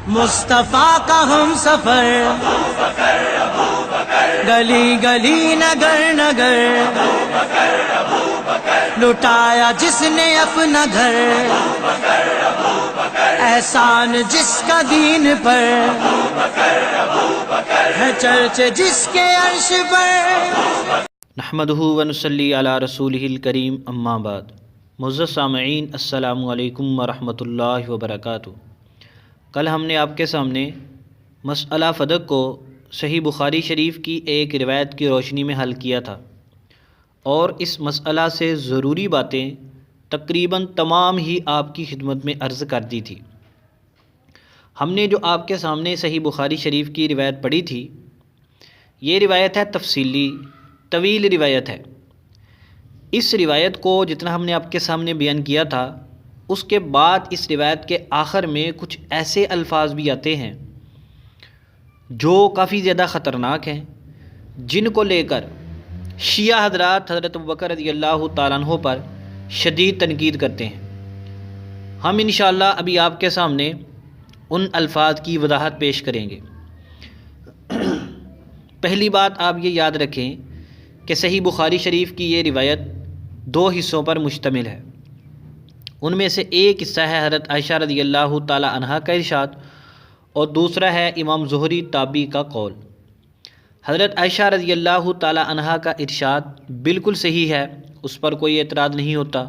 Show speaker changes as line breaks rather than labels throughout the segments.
مصطفیٰ کا ہم سفر، گلی گلی نگر نگر، لٹایا جس نے اپنا گھر، احسان جس کا دین پر ہے، چرچے جس کے عرش پر۔
نحمدہ ونصلی علی رسولہ الکریم، اما بعد۔ معزز سامعین، السلام علیکم ورحمۃ اللہ وبرکاتہ۔ کل ہم نے آپ کے سامنے مسئلہ فدق کو صحیح بخاری شریف کی ایک روایت کی روشنی میں حل کیا تھا، اور اس مسئلہ سے ضروری باتیں تقریباً تمام ہی آپ کی خدمت میں عرض کر دی تھی۔ ہم نے جو آپ کے سامنے صحیح بخاری شریف کی روایت پڑھی تھی، یہ روایت ہے تفصیلی طویل روایت ہے۔ اس روایت کو جتنا ہم نے آپ کے سامنے بیان کیا تھا، اس کے بعد اس روایت کے آخر میں کچھ ایسے الفاظ بھی آتے ہیں جو کافی زیادہ خطرناک ہیں، جن کو لے کر شیعہ حضرات حضرت ابوبکر رضی اللہ تعالیٰ عنہ پر شدید تنقید کرتے ہیں۔ ہم انشاءاللہ ابھی آپ کے سامنے ان الفاظ کی وضاحت پیش کریں گے۔ پہلی بات آپ یہ یاد رکھیں کہ صحیح بخاری شریف کی یہ روایت دو حصوں پر مشتمل ہے۔ ان میں سے ایک حصہ ہے حضرت عائشہ رضی اللہ تعالی عنہا کا ارشاد، اور دوسرا ہے امام زہری تابعی کا قول۔ حضرت عائشہ رضی اللہ تعالی عنہا کا ارشاد بالکل صحیح ہے، اس پر کوئی اعتراض نہیں ہوتا۔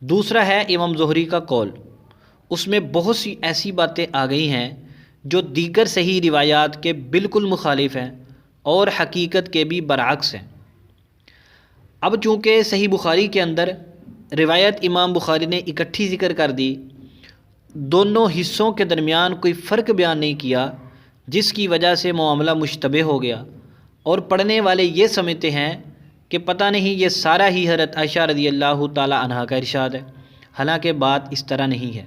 دوسرا ہے امام زہری کا قول، اس میں بہت سی ایسی باتیں آ گئی ہیں جو دیگر صحیح روایات کے بالکل مخالف ہیں اور حقیقت کے بھی برعکس ہیں۔ اب چونکہ صحیح بخاری کے اندر روایت امام بخاری نے اکٹھی ذکر کر دی، دونوں حصوں کے درمیان کوئی فرق بیان نہیں کیا، جس کی وجہ سے معاملہ مشتبہ ہو گیا، اور پڑھنے والے یہ سمجھتے ہیں کہ پتہ نہیں یہ سارا ہی حضرت عائشہ رضی اللہ تعالی عنہا کا ارشاد ہے، حالانکہ بات اس طرح نہیں ہے۔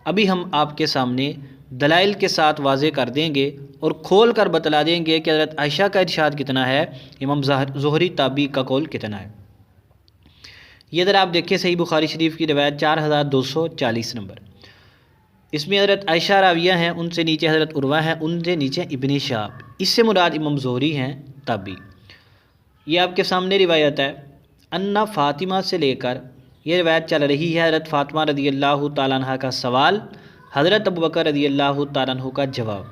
ابھی ہم آپ کے سامنے دلائل کے ساتھ واضح کر دیں گے اور کھول کر بتلا دیں گے کہ حضرت عائشہ کا ارشاد کتنا ہے، امام زہری تابعی کا قول کتنا ہے۔ یہ ذرا آپ دیکھیں صحیح بخاری شریف کی روایت 4240 نمبر۔ اس میں حضرت عائشہ راویہ ہیں، ان سے نیچے حضرت عروہ ہیں، ان سے نیچے ابن شہاب، اس سے مراد امام زہری ہیں تابعی۔ یہ آپ کے سامنے روایت ہے۔ انا فاطمہ سے لے کر یہ روایت چل رہی ہے حضرت فاطمہ رضی اللہ تعالیٰ عنہ کا سوال، حضرت ابوبکر رضی اللہ تعالیٰ عنہ کا جواب۔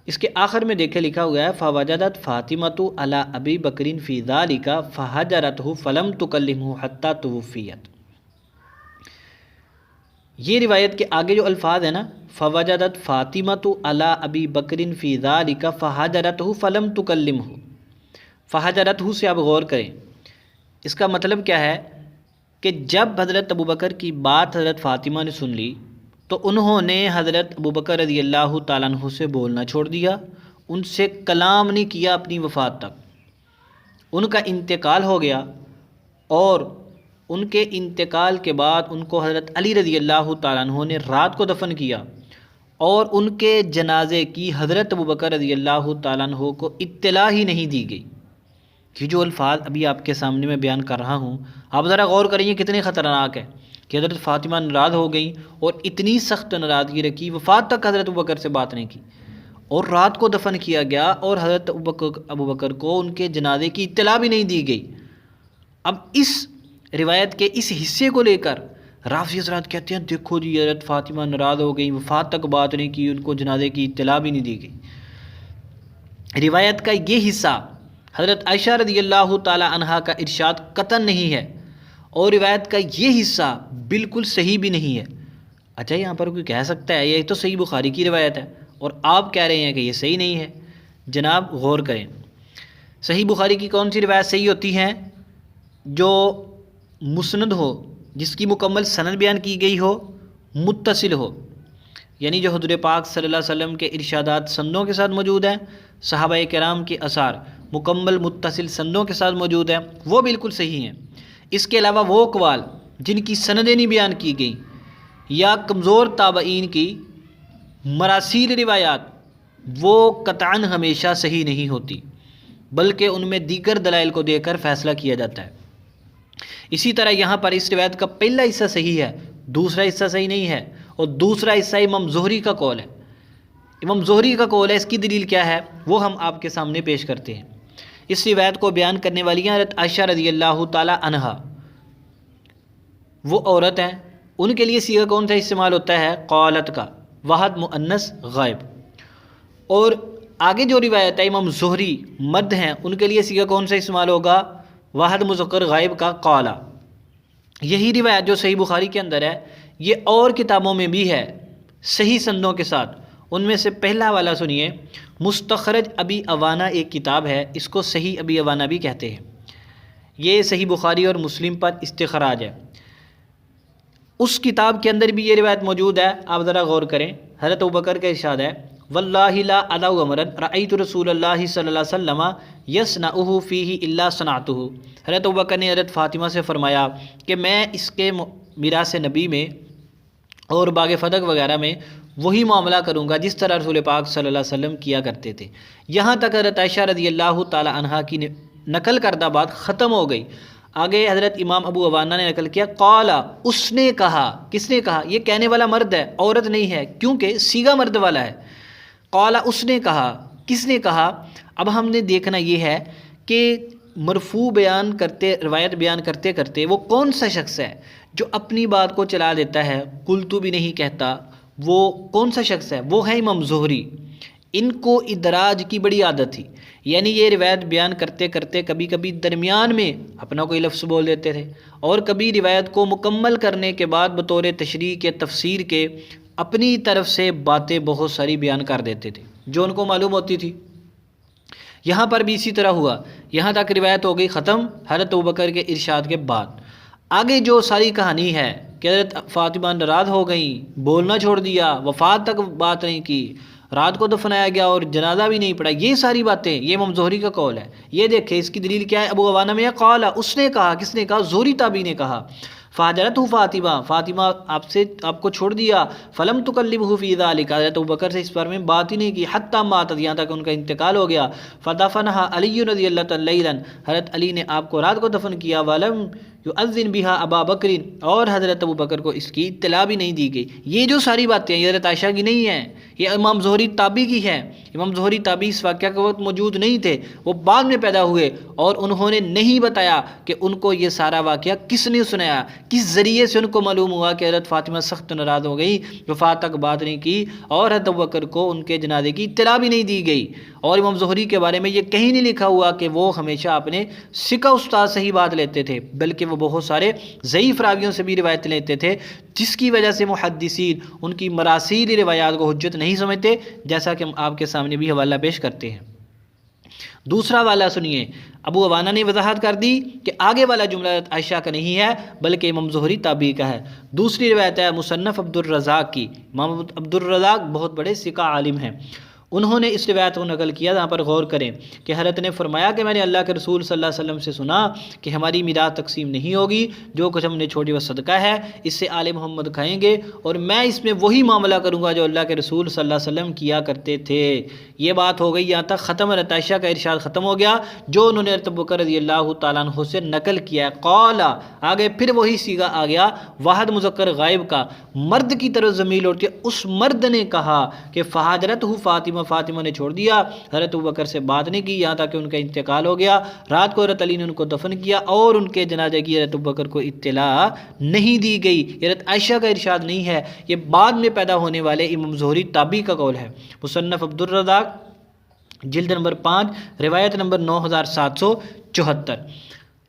اس کے آخر میں دیکھے لکھا ہوا ہے فوجدت فاطمۃ علی ابی بکر فی ذلک فہجرتہ فلم تکلمہ حتی توفیت۔ یہ روایت کے آگے جو الفاظ ہیں نا، فوجدت فاطمۃ علی ابی بکر فی ذلک فہجرتہ فلم تکلمہ، فہجرتہ سے آپ غور کریں، اس کا مطلب کیا ہے کہ جب حضرت ابوبکر کی بات حضرت فاطمہ نے سن لی تو انہوں نے حضرت ابوبکر رضی اللہ تعالیٰ عنہ سے بولنا چھوڑ دیا، ان سے کلام نہیں کیا اپنی وفات تک۔ ان کا انتقال ہو گیا، اور ان کے انتقال کے بعد ان کو حضرت علی رضی اللہ تعالیٰ عنہ نے رات کو دفن کیا، اور ان کے جنازے کی حضرت ابوبکر رضی اللہ تعالیٰ عنہ کو اطلاع ہی نہیں دی گئی۔ یہ جو الفاظ ابھی آپ کے سامنے میں بیان کر رہا ہوں، آپ ذرا غور کریں یہ کتنے خطرناک ہے کہ حضرت فاطمہ ناراض ہو گئیں اور اتنی سخت ناراضگی رکھی، وفات تک حضرت ابوبکر سے بات نہیں کی، اور رات کو دفن کیا گیا، اور حضرت ابوبکر کو ان کے جنازے کی اطلاع بھی نہیں دی گئی۔ اب اس روایت کے اس حصے کو لے کر رافضی حضرات کہتے ہیں دیکھو جی حضرت فاطمہ ناراض ہو گئیں، وفات تک بات نہیں کی، ان کو جنازے کی اطلاع بھی نہیں دی گئی۔ روایت کا یہ حصہ حضرت عائشہ رضی اللہ تعالی عنہا کا ارشاد قطعاً نہیں ہے، اور روایت کا یہ حصہ بالکل صحیح بھی نہیں ہے۔ اچھا، یہاں پر کوئی کہہ سکتا ہے یہ تو صحیح بخاری کی روایت ہے، اور آپ کہہ رہے ہیں کہ یہ صحیح نہیں ہے۔ جناب غور کریں، صحیح بخاری کی کون سی روایت صحیح ہوتی ہے؟ جو مسند ہو، جس کی مکمل سند بیان کی گئی ہو، متصل ہو، یعنی جو حضور پاک صلی اللہ علیہ وسلم کے ارشادات سندوں کے ساتھ موجود ہیں، صحابہ کرام کے آثار مکمل متصل سندوں کے ساتھ موجود ہیں، وہ بالکل صحیح ہیں۔ اس کے علاوہ وہ اقوال جن کی سندیں نہیں بیان کی گئیں، یا کمزور تابعین کی مراسیل روایات، وہ قطعاً ہمیشہ صحیح نہیں ہوتی، بلکہ ان میں دیگر دلائل کو دے کر فیصلہ کیا جاتا ہے۔ اسی طرح یہاں پر اس روایت کا پہلا حصہ صحیح ہے، دوسرا حصہ صحیح نہیں ہے، اور دوسرا حصہ امام زہری کا قول ہے۔ امام زہری کا قول ہے، اس کی دلیل کیا ہے وہ ہم آپ کے سامنے پیش کرتے ہیں۔ اس روایت کو بیان کرنے والی ہیں حضرت عائشہ رضی اللہ تعالی عنہا، وہ عورت ہیں، ان کے لیے صیغہ کون سا استعمال ہوتا ہے؟ قالت کا، واحد مؤنث غائب۔ اور آگے جو روایت ہے امام زہری مرد ہیں، ان کے لیے صیغہ کون سا استعمال ہوگا؟ واحد مذکر غائب کا، قالا۔ یہی روایت جو صحیح بخاری کے اندر ہے، یہ اور کتابوں میں بھی ہے صحیح سندوں کے ساتھ۔ ان میں سے پہلا والا سنیے، مستخرج ابی عوانہ ایک کتاب ہے، اس کو صحیح ابی عوانہ بھی کہتے ہیں، یہ صحیح بخاری اور مسلم پر استخراج ہے۔ اس کتاب کے اندر بھی یہ روایت موجود ہے، آپ ذرا غور کریں۔ حضرت ابوبکر کا ارشاد ہے، واللہ لا ادع امرا رأیت رسول اللہ صلی اللہ علیہ وسلم یصنعہ فیہ الا صنعتہ۔ حضرت ابوبکر نے حضرت فاطمہ سے فرمایا کہ میں اس کے میراث نبی میں اور باغ فتح وغیرہ میں وہی معاملہ کروں گا جس طرح رسول پاک صلی اللہ علیہ وسلم کیا کرتے تھے۔ یہاں تک حضرت عائشہ رضی اللہ تعالی عنہا کی نقل کردہ بات ختم ہو گئی۔ آگے حضرت امام ابو عوانہ نے نقل کیا، قالا، اس نے کہا۔ کس نے کہا؟ یہ کہنے والا مرد ہے، عورت نہیں ہے، کیونکہ صیغہ مرد والا ہے۔ قالا، اس نے کہا، کس نے کہا؟ اب ہم نے دیکھنا یہ ہے کہ مرفوع بیان کرتے، روایت بیان کرتے کرتے وہ کون سا شخص ہے جو اپنی بات کو چلا دیتا ہے، قلتو بھی نہیں کہتا، وہ کون سا شخص ہے؟ وہ ہے امام زہری۔ ان کو ادراج کی بڑی عادت تھی، یعنی یہ روایت بیان کرتے کرتے کبھی کبھی درمیان میں اپنا کوئی لفظ بول دیتے تھے، اور کبھی روایت کو مکمل کرنے کے بعد بطور تشریح کے، تفسیر کے، اپنی طرف سے باتیں بہت ساری بیان کر دیتے تھے جو ان کو معلوم ہوتی تھی۔ یہاں پر بھی اسی طرح ہوا، یہاں تک روایت ہو گئی ختم حضرت ابوبکر کے ارشاد کے بعد۔ آگے جو ساری کہانی ہے کہ حضرت فاطمہ ناراض ہو گئیں، بولنا چھوڑ دیا، وفات تک بات نہیں کی، رات کو دفنایا گیا اور جنازہ بھی نہیں پڑھا، یہ ساری باتیں، یہ امام زہری کا قول ہے۔ یہ دیکھیں اس کی دلیل کیا ہے، ابو عوانہ میں ہے، قالا، اس نے کہا، کس نے کہا؟ زہری تابعی نے کہا، فہجرتہ فاطمہ، فاطمہ آپ کو چھوڑ دیا، فلم تکلمہ فی ذلک، حضرت ابوبکر سے اس بارے میں بات ہی نہیں کی، حتی ماتت، یہاں تک ان کا انتقال ہو گیا، فدفنہا علی رضی اللہ تعالی لیلا، حضرت علی نے آپ کو رات کو دفن کیا، ولم یؤذن بہا ابا بکر، اور حضرت ابوبکر کو اس کی اطلاع بھی نہیں دی گئی۔ یہ جو ساری باتیں یہ حضرت عائشہ کی نہیں ہیں، یہ امام زہری تابعی کی ہیں۔ امام زہری تابعی اس واقعہ کے وقت موجود نہیں تھے، وہ بعد میں پیدا ہوئے، اور انہوں نے نہیں بتایا کہ ان کو یہ سارا واقعہ کس نے سنایا، کس ذریعے سے ان کو معلوم ہوا کہ حضرت فاطمہ سخت ناراض ہو گئی، وفات تک بات نہیں کی، اور حضرت ابوبکر کو ان کے جنازے کی اطلاع بھی نہیں دی گئی۔ اور امام زہری کے بارے میں یہ کہیں نہیں لکھا ہوا کہ وہ ہمیشہ اپنے ثقہ استاد سے ہی بات لیتے تھے، بلکہ وہ بہت سارے ضعیف راویوں سے بھی روایت لیتے تھے، جس کی وجہ سے محدثین ان کی مراسیل روایات کو حجت نہیں سمجھتے، جیسا کہ ہم آپ کے سامنے بھی حوالہ پیش کرتے ہیں۔ دوسرا والا سنیے، ابو عوانہ نے وضاحت کر دی کہ آگے والا جملہ عائشہ کا نہیں ہے بلکہ امام زہری تابعی کا ہے۔ دوسری روایت ہے مصنف عبد الرزاق کی، امام عبد الرزاق بہت بڑے ثقہ عالم ہیں، انہوں نے اس روایت کو نقل کیا، جہاں پر غور کریں کہ حضرت نے فرمایا کہ میں نے اللہ کے رسول صلی اللہ علیہ وسلم سے سنا کہ ہماری میراث تقسیم نہیں ہوگی، جو کچھ ہم نے چھوڑی وہ صدقہ ہے، اس سے آل محمد کھائیں گے، اور میں اس میں وہی معاملہ کروں گا جو اللہ کے رسول صلی اللہ علیہ وسلم کیا کرتے تھے۔ یہ بات ہو گئی، یہاں تک ختم، حضرت عائشہ کا ارشاد ختم ہو گیا جو انہوں نے حضرت ابوبکر رضی اللہ تعالیٰ عنہ سے نقل کیا ہے۔ قالا، آگے پھر وہی صیغہ آ گیا واحد مذکر غائب کا، مرد کی طرف ضمیر لوٹتی ہے، اس مرد نے کہا کہ فہاجرتہ فاطمہ، فاطمہ نے چھوڑ دیا، حضرت ابوبکر سے بات نہیں کی یہاں تک کہ ان کا انتقال ہو گیا، رات کو حضرت علی نے ان کو دفن کیا، اور ان کے جنازے کی حضرت ابوبکر کو اطلاع نہیں دی گئی۔ حضرت عائشہ کا ارشاد نہیں ہے، یہ بعد میں پیدا ہونے والے امام زہری تابعی کا قول ہے۔ مصنف عبد الرزاق جلد نمبر 5 روایت نمبر 9774۔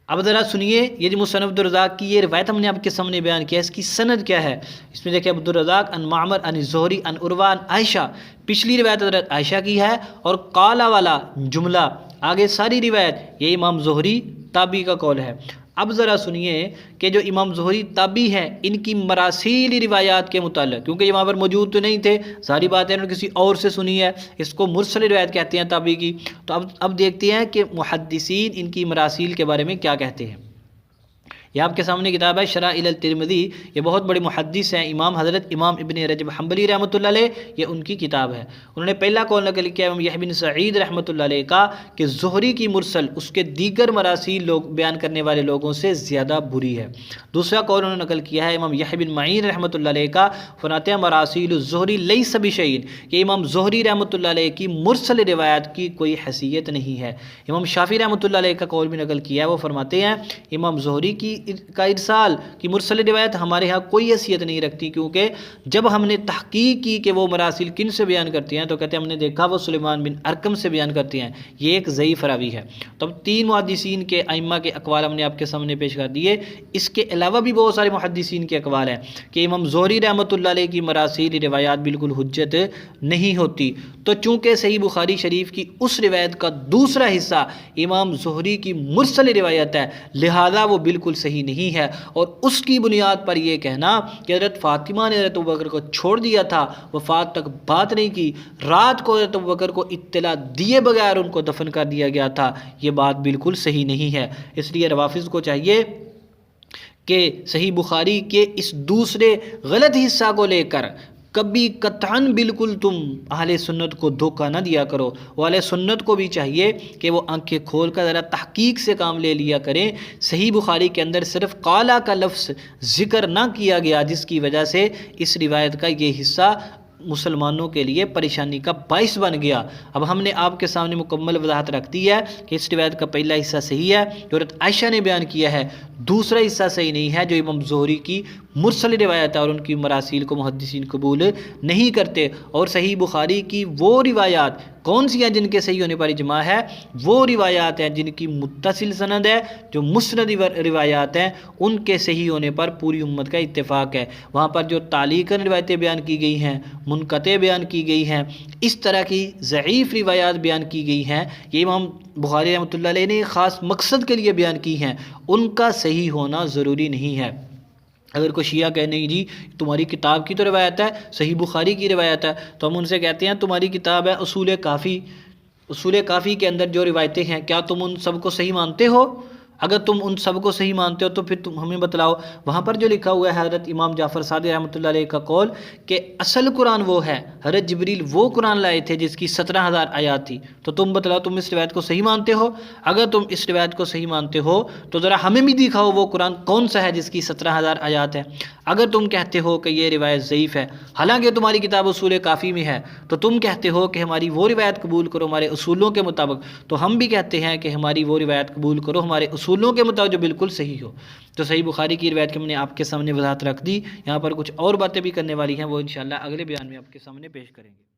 اب ذرا سنیے، یہ جو مصنف عبد الرزاق کی یہ روایت ہم نے آپ کے سامنے بیان کیا، اس کی سند کیا ہے؟ اس میں دیکھیں، عبد الرزاق ان معمر ان زہری ان عروہ ان عائشہ، پچھلی روایت حضرت عائشہ کی ہے، اور قالا والا جملہ آگے ساری روایت یہ امام زہری تابعی کا قول ہے۔ اب ذرا سنیے کہ جو امام زہری تابعی ہیں ان کی مراسیل روایات کے متعلق، کیونکہ یہ وہاں پر موجود تو نہیں تھے، ساری باتیں انہوں نے کسی اور سے سنی ہے، اس کو مرسل روایت کہتے ہیں تابعی کی۔ تو اب دیکھتے ہیں کہ محدثین ان کی مراسیل کے بارے میں کیا کہتے ہیں۔ یہ آپ کے سامنے کتاب ہے شرائع الترمذی، یہ بہت بڑے محدث ہیں امام حضرت امام ابن رجب حنبلی رحمۃ اللہ علیہ، یہ ان کی کتاب ہے۔ انہوں نے پہلا قول نقل کیا امام یحییٰ بن سعید رحمۃ اللہ علیہ کا کہ زہری کی مرسل اس کے دیگر مراسیل لوگ بیان کرنے والے لوگوں سے زیادہ بری ہے۔ دوسرا قول انہوں نے نقل کیا ہے امام یحییٰ بن معین رحمۃ اللہ علیہ کا، فرماتے ہیں مراسیل الزہری لیس بشیء، کہ امام زہری رحمۃ اللہ علیہ کی مرسل روایات کی کوئی حیثیت نہیں ہے۔ امام شافعی رحمۃ اللہ علیہ کا قول بھی نقل کیا ہے، وہ فرماتے ہیں امام زہری کا ارسال کی مرسل روایت ہمارے ہاں کوئی حیثیت نہیں رکھتی، کیونکہ جب ہم نے تحقیق کی کہ وہ مراسل کن سے بیان کرتے ہیں تو کہتے ہیں ہم نے دیکھا وہ سلیمان بن ارقم سے بیان کرتے ہیں، یہ ایک ضعیف راوی ہے۔ تو اب 3 محدثین کے ائمہ کے اقوال ہم نے آپ کے سامنے پیش کر دیے، اس کے علاوہ بھی بہت سارے محدثین کے اقوال ہیں کہ امام زہری رحمۃ اللہ علیہ کی مراسیل روایات بالکل حجت نہیں ہوتی۔ تو چونکہ صحیح بخاری شریف کی اس روایت کا دوسرا حصہ امام زہری کی مرسل روایت ہے، لہذا وہ بالکل صحیح نہیں ہے، اور اس کی بنیاد پر یہ کہنا کہ حضرت فاطمہ نے حضرت ابوبکر کو چھوڑ دیا تھا، وفات تک بات نہیں کی، رات کو حضرت ابوبکر کو اطلاع دیے بغیر ان کو دفن کر دیا گیا تھا، یہ بات بالکل صحیح نہیں ہے۔ اس لیے روافض کو چاہیے کہ صحیح بخاری کے اس دوسرے غلط حصہ کو لے کر کبھی قطعاً بالکل تم اہل سنت کو دھوکہ نہ دیا کرو۔ وہ اہل سنت کو بھی چاہیے کہ وہ آنکھیں کھول کر ذرا تحقیق سے کام لے لیا کریں۔ صحیح بخاری کے اندر صرف قالا کا لفظ ذکر نہ کیا گیا، جس کی وجہ سے اس روایت کا یہ حصہ مسلمانوں کے لیے پریشانی کا باعث بن گیا۔ اب ہم نے آپ کے سامنے مکمل وضاحت رکھ دی ہے کہ اس روایت کا پہلا حصہ صحیح ہے جو حضرت عائشہ نے بیان کیا ہے، دوسرا حصہ صحیح نہیں ہے جو امام زہری کی مرسل روایت ہے، اور ان کی مراسیل کو محدثین قبول نہیں کرتے۔ اور صحیح بخاری کی وہ روایات کون سی ہیں جن کے صحیح ہونے پر اجماع ہے؟ وہ روایات ہیں جن کی متصل سند ہے، جو مسند روایات ہیں، ان کے صحیح ہونے پر پوری امت کا اتفاق ہے۔ وہاں پر جو تعلیقاً روایتیں بیان کی گئی ہیں، منقطع بیان کی گئی ہیں، اس طرح کی ضعیف روایات بیان کی گئی ہیں، یہ امام بخاری رحمۃ اللہ علیہ نے خاص مقصد کے لیے بیان کی ہیں، ان کا صحیح ہونا ضروری نہیں ہے۔ اگر کوئی شیعہ کہے نہیں جی تمہاری کتاب کی تو روایت ہے، صحیح بخاری کی روایت ہے، تو ہم ان سے کہتے ہیں تمہاری کتاب ہے اصول کافی، اصول کافی کے اندر جو روایتیں ہیں کیا تم ان سب کو صحیح مانتے ہو؟ اگر تم ان سب کو صحیح مانتے ہو تو پھر تم ہمیں بتلاؤ۔ وہاں پر جو لکھا ہوا ہے حضرت امام جعفر صادق رحمۃ اللہ علیہ کا قول کہ اصل قرآن وہ ہے، حضرت جبریل وہ قرآن لائے تھے جس کی 17,000 آیات تھی، تو تم بتلاؤ تم اس روایت کو صحیح مانتے ہو؟ اگر تم اس روایت کو صحیح مانتے ہو تو ذرا ہمیں بھی دکھاؤ وہ قرآن کون سا ہے جس کی 17,000 آیات ہے۔ اگر تم کہتے ہو کہ یہ روایت ضعیف ہے، حالانکہ تمہاری کتاب اصول کافی میں ہے، تو تم کہتے ہو کہ ہماری وہ روایت قبول کرو ہمارے اصولوں کے مطابق، تو ہم بھی کہتے ہیں کہ ہماری وہ روایت قبول کرو ہمارے اصولوں کے مطابق جو بالکل صحیح ہو۔ تو صحیح بخاری کی روایت کی ہم نے آپ کے سامنے وضاحت رکھ دی، یہاں پر کچھ اور باتیں بھی کرنے والی ہیں، وہ انشاءاللہ اگلے بیان میں آپ کے سامنے پیش کریں گے۔